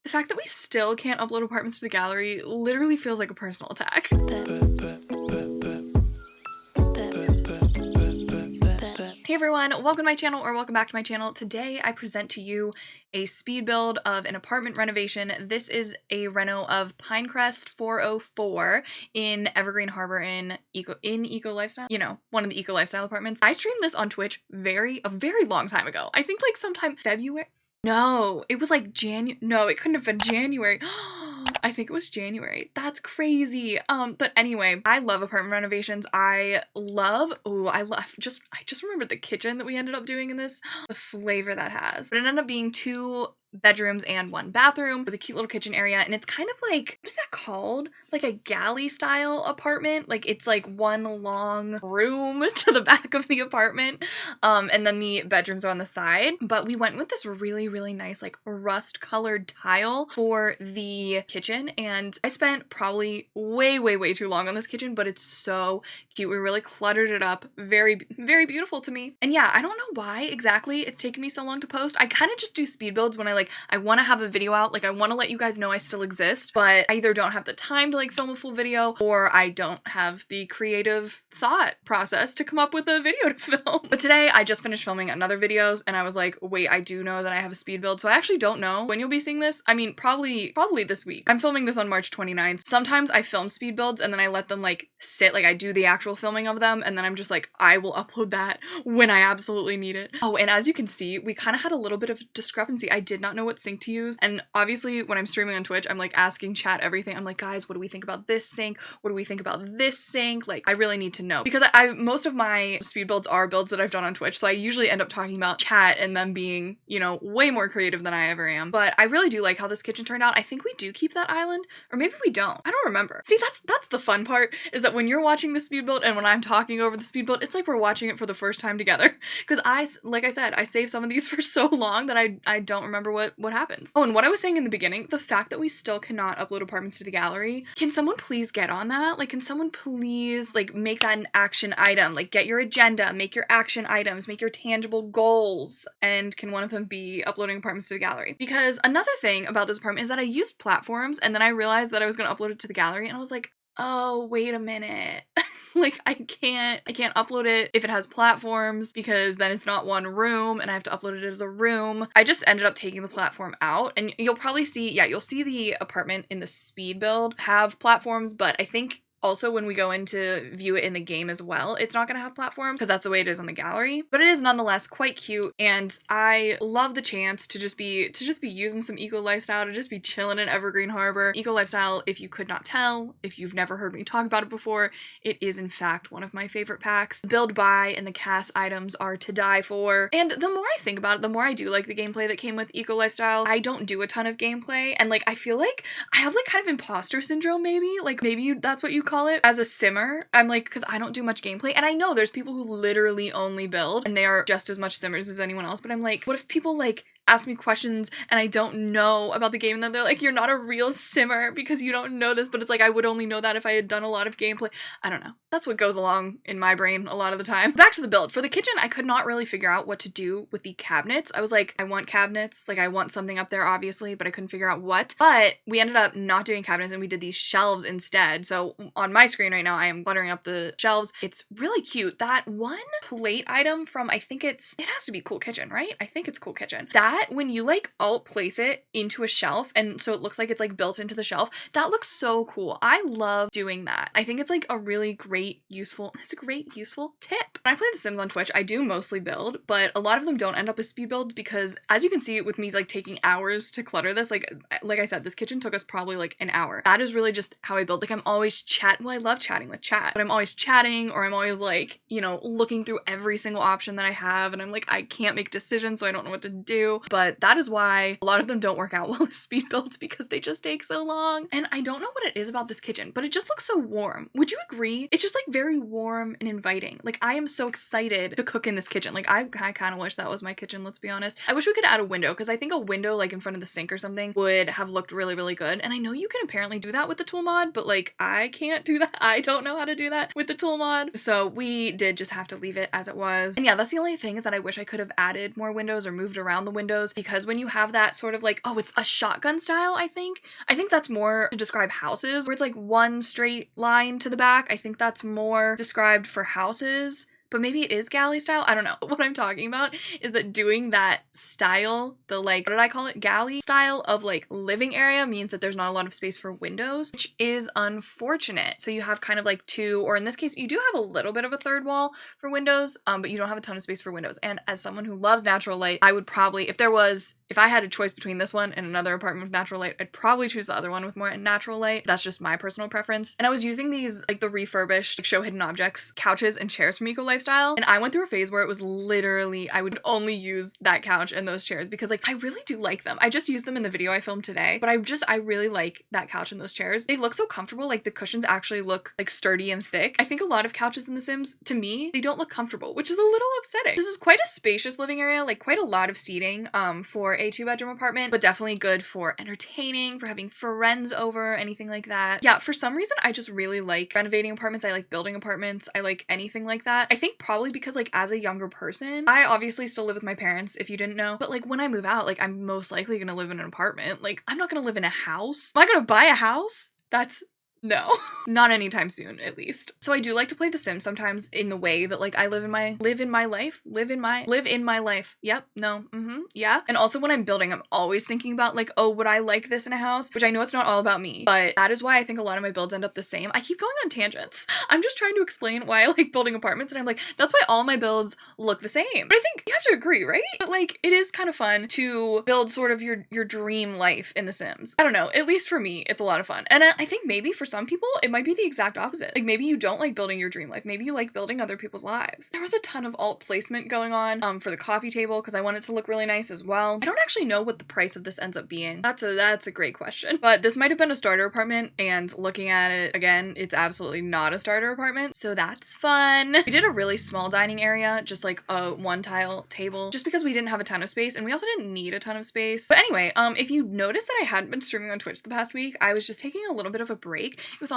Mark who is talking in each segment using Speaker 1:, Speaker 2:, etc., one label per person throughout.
Speaker 1: The fact that we still can't upload apartments to the gallery literally feels like a personal attack. Hey everyone, welcome to my channel, or welcome back to my channel. Today I present to you a speed build of an apartment renovation. This is a reno of Pinecrest 404 in Evergreen Harbor in Eco Lifestyle. You know, one of the Eco Lifestyle apartments. I streamed this on Twitch a very long time ago. I think like sometime February. No, it was like no, it couldn't have been January. I think it was January. That's crazy. But anyway, I love apartment renovations. I just remembered the kitchen that we ended up doing in this, the flavor that has. But it ended up being 2 bedrooms and 1 bathroom with a cute little kitchen area, and it's kind of like, what is that called? Like a galley style apartment. Like it's like one long room to the back of the apartment, and then the bedrooms are on the side. But we went with this really nice like rust colored tile for the kitchen, and I spent probably way too long on this kitchen, but it's so cute. We really cluttered it up. Very beautiful to me. And yeah, I don't know why exactly it's taken me so long to post. I kind of just do speed builds when I want to have a video out, like I want to let you guys know I still exist, but I either don't have the time to like film a full video, or I don't have the creative thought process to come up with a video to film. But today I just finished filming another video, and I was like, wait, I do know that I have a speed build, so I actually don't know when you'll be seeing this. I mean, probably this week. I'm filming this on March 29th. Sometimes I film speed builds and then I let them like sit, like I do the actual filming of them, and then I'm just like, I will upload that when I absolutely need it. Oh, and as you can see, we kind of had a little bit of discrepancy. I did not know what sync to use, and obviously when I'm streaming on Twitch, I'm like asking chat everything. I'm like, guys, what do we think about this sync? What do we think about this sync? Like, I really need to know, because I most of my speed builds are builds that I've done on Twitch, so I usually end up talking about chat and them being, you know, way more creative than I ever am. But I really do like how this kitchen turned out. I think we do keep that island, or maybe we don't. I don't remember. See, that's the fun part, is that when you're watching the speed build and when I'm talking over the speed build, it's like we're watching it for the first time together. Because like I said, I saved some of these for so long that I don't remember what happens. Oh, and what I was saying in the beginning, the fact that we still cannot upload apartments to the gallery, can someone please get on that? Like, can someone please like make that an action item? Like, get your agenda, make your action items, make your tangible goals, and can one of them be uploading apartments to the gallery? Because another thing about this apartment is that I used platforms, and then I realized that I was going to upload it to the gallery, and I was like, oh, wait a minute. Like, I can't upload it if it has platforms, because then it's not one room and I have to upload it as a room. I just ended up taking the platform out, and you'll probably see, yeah, you'll see the apartment in the speed build have platforms, but I think also when we go in to view it in the game as well, it's not going to have platforms, because that's the way it is on the gallery. But it is nonetheless quite cute, and I love the chance to just be using some Eco Lifestyle, to just be chilling in Evergreen Harbor. Eco Lifestyle, if you could not tell, if you've never heard me talk about it before, it is in fact one of my favorite packs. Build, buy, and the cast items are to die for. And the more I think about it, the more I do like the gameplay that came with Eco Lifestyle. I don't do a ton of gameplay, and like I feel like I have like kind of imposter syndrome, maybe that's what you call it. As a simmer, I'm like, because I don't do much gameplay, and I know there's people who literally only build and they are just as much simmers as anyone else, but I'm like, what if people like ask me questions and I don't know about the game, and then they're like, you're not a real simmer because you don't know this? But it's like, I would only know that if I had done a lot of gameplay. I don't know. That's what goes along in my brain a lot of the time. Back to the build. For the kitchen, I could not really figure out what to do with the cabinets. I was like, I want cabinets, like I want something up there obviously, but I couldn't figure out what. But we ended up not doing cabinets, and we did these shelves instead. So on my screen right now, I am cluttering up the shelves. It's really cute. That one plate item from, it has to be Cool Kitchen, right? I think it's Cool Kitchen. That, when you like alt place it into a shelf, and so it looks like it's like built into the shelf, that looks so cool. I love doing that. I think it's like a really great useful tip. When I play The Sims on Twitch, I do mostly build, but a lot of them don't end up as speed builds, because as you can see with me like taking hours to clutter this, like I said, this kitchen took us probably like an hour. That is really just how I build. Like, I'm always I love chatting with chat, but I'm always chatting, or I'm always like, you know, looking through every single option that I have, and I'm like, I can't make decisions, so I don't know what to do. But that is why a lot of them don't work out well as speed builds, because they just take so long. And I don't know what it is about this kitchen, but it just looks so warm. Would you agree? It's just like very warm and inviting. Like, I am so excited to cook in this kitchen. Like, I kind of wish that was my kitchen, let's be honest. I wish we could add a window, because I think a window like in front of the sink or something would have looked really good. And I know you can apparently do that with the tool mod, but like, I can't do that. I don't know how to do that with the tool mod. So we did just have to leave it as it was. And yeah, that's the only thing, is that I wish I could have added more windows or moved around the windows windows, because when you have that sort of like, oh, it's a shotgun style, I think that's more to describe houses, where it's like one straight line to the back. I think that's more described for houses. But maybe it is galley style. I don't know. What I'm talking about is that doing that style, the like, what did I call it? Galley style of like living area means that there's not a lot of space for windows, which is unfortunate. So you have kind of like two, or in this case, you do have a little bit of a third wall for windows, but you don't have a ton of space for windows. And as someone who loves natural light, I would probably, if I had a choice between this one and another apartment with natural light, I'd probably choose the other one with more natural light. That's just my personal preference. And I was using these, like the refurbished like, show hidden objects couches and chairs from Eco Lifestyle. And I went through a phase where it was literally, I would only use that couch and those chairs because like I really do like them. I just used them in the video I filmed today, but I really like that couch and those chairs. They look so comfortable. Like the cushions actually look like sturdy and thick. I think a lot of couches in The Sims, to me, they don't look comfortable, which is a little upsetting. This is quite a spacious living area, like quite a lot of seating for a 2-bedroom apartment, but definitely good for entertaining, for having friends over, anything like that. Yeah, for some reason, I just really like renovating apartments. I like building apartments. I like anything like that. I think probably because like as a younger person, I obviously still live with my parents, if you didn't know, but like when I move out, like I'm most likely gonna live in an apartment. Like I'm not gonna live in a house. Am I gonna buy a house? No, not anytime soon, at least. So I do like to play The Sims sometimes in the way that like I live in my life. Yep. No. Yeah. And also when I'm building, I'm always thinking about like, oh, would I like this in a house? Which I know it's not all about me, but that is why I think a lot of my builds end up the same. I keep going on tangents. I'm just trying to explain why I like building apartments, and I'm like, that's why all my builds look the same. But I think you have to agree, right? But like, it is kind of fun to build sort of your dream life in The Sims. I don't know. At least for me, it's a lot of fun. And I think maybe for some people, it might be the exact opposite. Like maybe you don't like building your dream life. Maybe you like building other people's lives. There was a ton of alt placement going on for the coffee table because I want it to look really nice as well. I don't actually know what the price of this ends up being. That's a great question. But this might have been a starter apartment, and looking at it again, it's absolutely not a starter apartment. So that's fun. We did a really small dining area, just like a one tile table, just because we didn't have a ton of space, and we also didn't need a ton of space. But anyway, if you noticed that I hadn't been streaming on Twitch the past week, I was just taking a little bit of a break. It was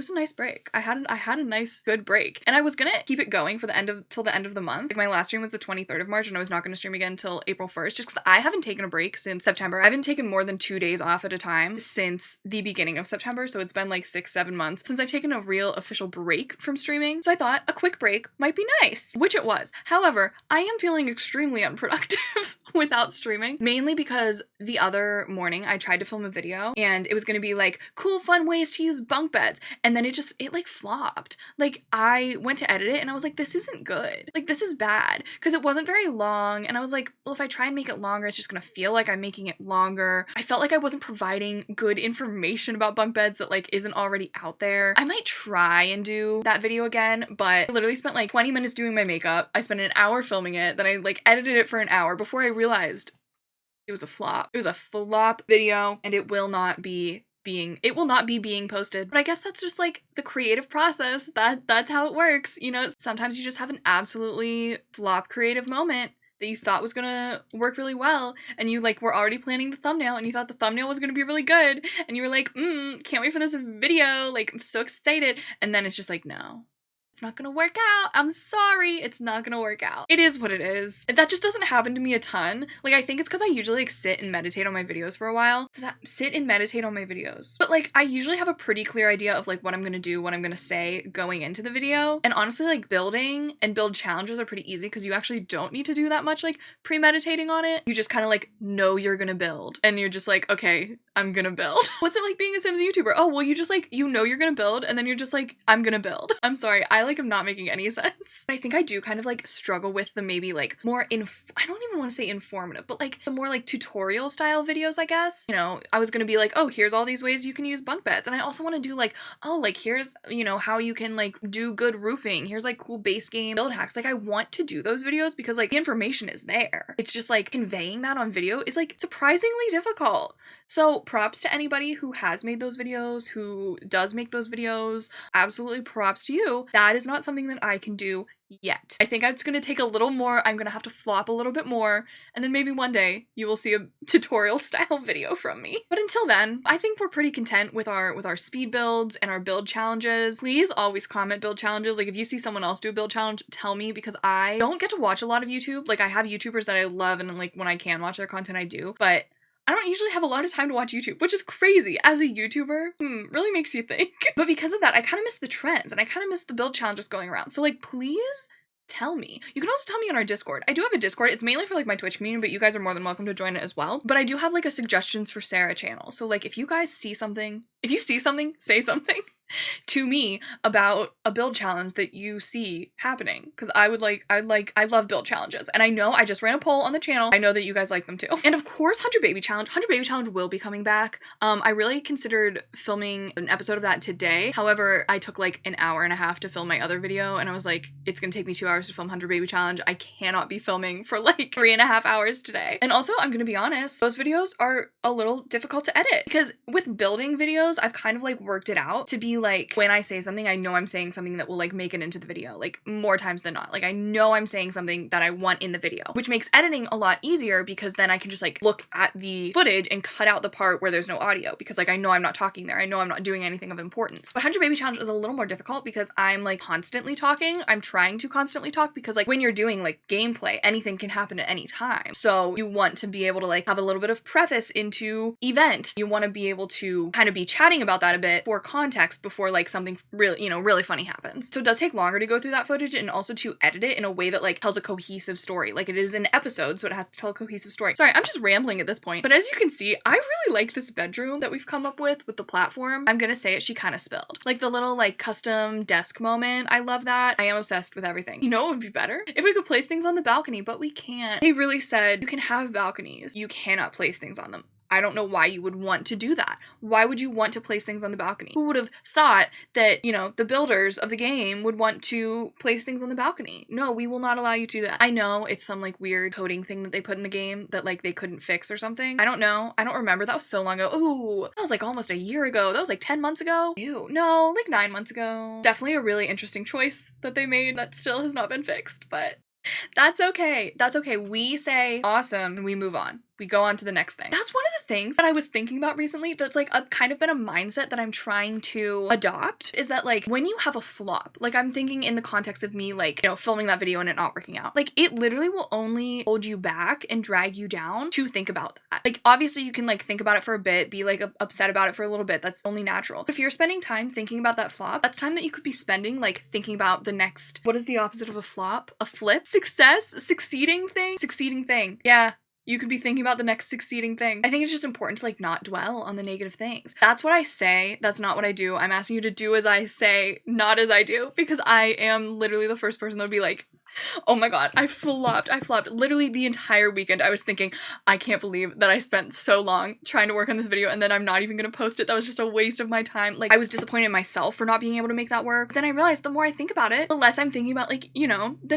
Speaker 1: a nice break. I had a nice good break, and I was gonna keep it going for till the end of the month. Like my last stream was the 23rd of March, and I was not gonna stream again until April 1st, just because I haven't taken a break since September. I haven't taken more than 2 days off at a time since the beginning of September, so it's been like 6-7 months since I've taken a real official break from streaming. So I thought a quick break might be nice, which it was. However, I am feeling extremely unproductive without streaming, mainly because the other morning I tried to film a video and it was gonna be like cool fun ways to use bunk beds, and then it like flopped. Like I went to edit it and I was like, this isn't good. Like this is bad, because it wasn't very long, and I was like, well, if I try and make it longer, it's just gonna feel like I'm making it longer. I felt like I wasn't providing good information about bunk beds that like isn't already out there. I might try and do that video again, but I literally spent like 20 minutes doing my makeup. I spent an hour filming it, then I like edited it for an hour before I realized it was a flop. It was a flop video, and it will not be being posted. But I guess that's just like the creative process. That's how it works. You know, sometimes you just have an absolutely flop creative moment that you thought was gonna work really well, and you like were already planning the thumbnail, and you thought the thumbnail was gonna be really good, and you were like, can't wait for this video, like I'm so excited, and then it's just like, no, it's not gonna work out. I'm sorry, it's not gonna work out. It is what it is. That just doesn't happen to me a ton. Like I think it's because I usually like sit and meditate on my videos for a while. But like I usually have a pretty clear idea of like what I'm gonna do, what I'm gonna say going into the video. And honestly, like build challenges are pretty easy because you actually don't need to do that much like premeditating on it. You just kind of like know you're gonna build, and you're just like, okay, I'm gonna build. What's it like being a Sims YouTuber? Oh, well, you just like, you know you're gonna build, and then you're just like, I'm gonna build. I'm sorry, I like am not making any sense. I think I do kind of like struggle with the maybe like more I don't even want to say informative, but like the more like tutorial style videos, I guess. You know, I was gonna be like, oh, here's all these ways you can use bunk beds, and I also want to do like, oh, like here's, you know, how you can like do good roofing, here's like cool base game build hacks. Like I want to do those videos because like the information is there. It's just like conveying that on video is like surprisingly difficult. So props to anybody who has made those videos, who does make those videos. Absolutely props to you. That is not something that I can do yet. I think it's gonna take a little more. I'm gonna have to flop a little bit more, and then maybe one day you will see a tutorial style video from me. But until then, I think we're pretty content with our speed builds and our build challenges. Please always comment build challenges. Like if you see someone else do a build challenge, tell me, because I don't get to watch a lot of YouTube. Like I have YouTubers that I love, and like when I can watch their content, I do, but I don't usually have a lot of time to watch YouTube, which is crazy. As a YouTuber, really makes you think. But because of that, I kind of miss the trends, and I kind of miss the build challenges going around. So like, please tell me. You can also tell me on our Discord. I do have a Discord. It's mainly for like my Twitch community, but you guys are more than welcome to join it as well. But I do have like a suggestions for Sarah channel. So like if you guys see something, if you see something, say something to me about a build challenge that you see happening, because I love build challenges, and I know I just ran a poll on the channel. I know that you guys like them too. And of course, 100 Baby Challenge will be coming back. I really considered filming an episode of that today. However, I took like an hour and a half to film my other video, and I was like, it's gonna take me 2 hours to film 100 Baby Challenge. I cannot be filming for like 3.5 hours today. And also, I'm gonna be honest, those videos are a little difficult to edit, because with building videos, I've kind of like worked it out to be like, when I say something, I know I'm saying something that will like make it into the video, like more times than not. Like I know I'm saying something that I want in the video, which makes editing a lot easier, because then I can just like look at the footage and cut out the part where there's no audio, because like I know I'm not talking there. I know I'm not doing anything of importance. But 100 Baby Challenge is a little more difficult because I'm like constantly talking. I'm trying to constantly talk, because like when you're doing like gameplay, anything can happen at any time. So you want to be able to like have a little bit of preface into event. You want to be able to kind of be chatting about that a bit for context before like something really, really funny happens. So it does take longer to go through that footage, and also to edit it in a way that like tells a cohesive story. Like it is an episode, so it has to tell a cohesive story. Sorry, I'm just rambling at this point. But as you can see, I really like this bedroom that we've come up with the platform. I'm gonna say it, she kind of spilled. Like the little like custom desk moment. I love that. I am obsessed with everything. You know what would be better? If we could place things on the balcony, but we can't. They really said you can have balconies. You cannot place things on them. I don't know why you would want to do that. Why would you want to place things on the balcony? Who would have thought that, the builders of the game would want to place things on the balcony? No, we will not allow you to do that. I know it's some like weird coding thing that they put in the game that like they couldn't fix or something. I don't know. I don't remember. That was so long ago. Ooh, that was like almost a year ago. That was like 10 months ago. Ew, no, like 9 months ago. Definitely a really interesting choice that they made that still has not been fixed, but that's okay. That's okay. We say awesome and we move on. We go on to the next thing. That's one of the things that I was thinking about recently that's like kind of been a mindset that I'm trying to adopt, is that like when you have a flop, like I'm thinking in the context of me like, filming that video and it not working out, like it literally will only hold you back and drag you down to think about that. Like obviously you can like think about it for a bit, be like upset about it for a little bit. That's only natural. But if you're spending time thinking about that flop, that's time that you could be spending like thinking about the next, what is the opposite of a flop? A flip? Success? Succeeding thing. Yeah. You could be thinking about the next succeeding thing. I think it's just important to like not dwell on the negative things. That's what I say. That's not what I do. I'm asking you to do as I say, not as I do, because I am literally the first person that would be like, oh my god, I flopped. Literally the entire weekend I was thinking, I can't believe that I spent so long trying to work on this video and then I'm not even gonna post it. That was just a waste of my time. Like I was disappointed in myself for not being able to make that work. But then I realized the more I think about it, the less I'm thinking about like, the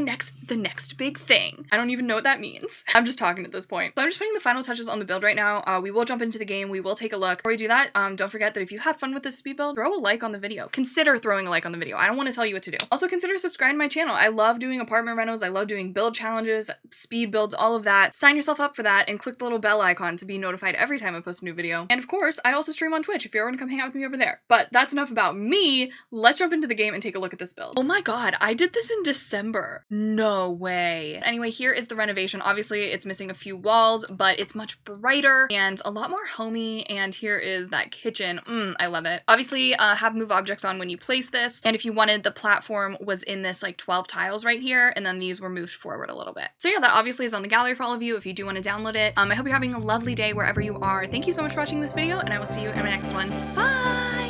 Speaker 1: next big thing. I don't even know what that means. I'm just talking at this point. So I'm just putting the final touches on the build right now. We will jump into the game. We will take a look. Before we do that, don't forget that if you have fun with this speed build, throw a like on the video. Consider throwing a like on the video. I don't want to tell you what to do. Also consider subscribing to my channel. I love doing apartment renos. I love doing build challenges, speed builds, all of that. Sign yourself up for that and click the little bell icon to be notified every time I post a new video. And of course, I also stream on Twitch if you ever want to come hang out with me over there. But that's enough about me. Let's jump into the game and take a look at this build. Oh my god, I did this in December. No way. Anyway, here is the renovation. Obviously, it's missing a few walls, but it's much brighter and a lot more homey. And here is that kitchen. I love it. Obviously, have move objects on when you place this. And if you wanted, the platform was in this like 12 tiles right here, and then these were moved forward a little bit. So yeah, that obviously is on the gallery for all of you if you do want to download it. I hope you're having a lovely day wherever you are. Thank you so much for watching this video, and I will see you in my next one. Bye!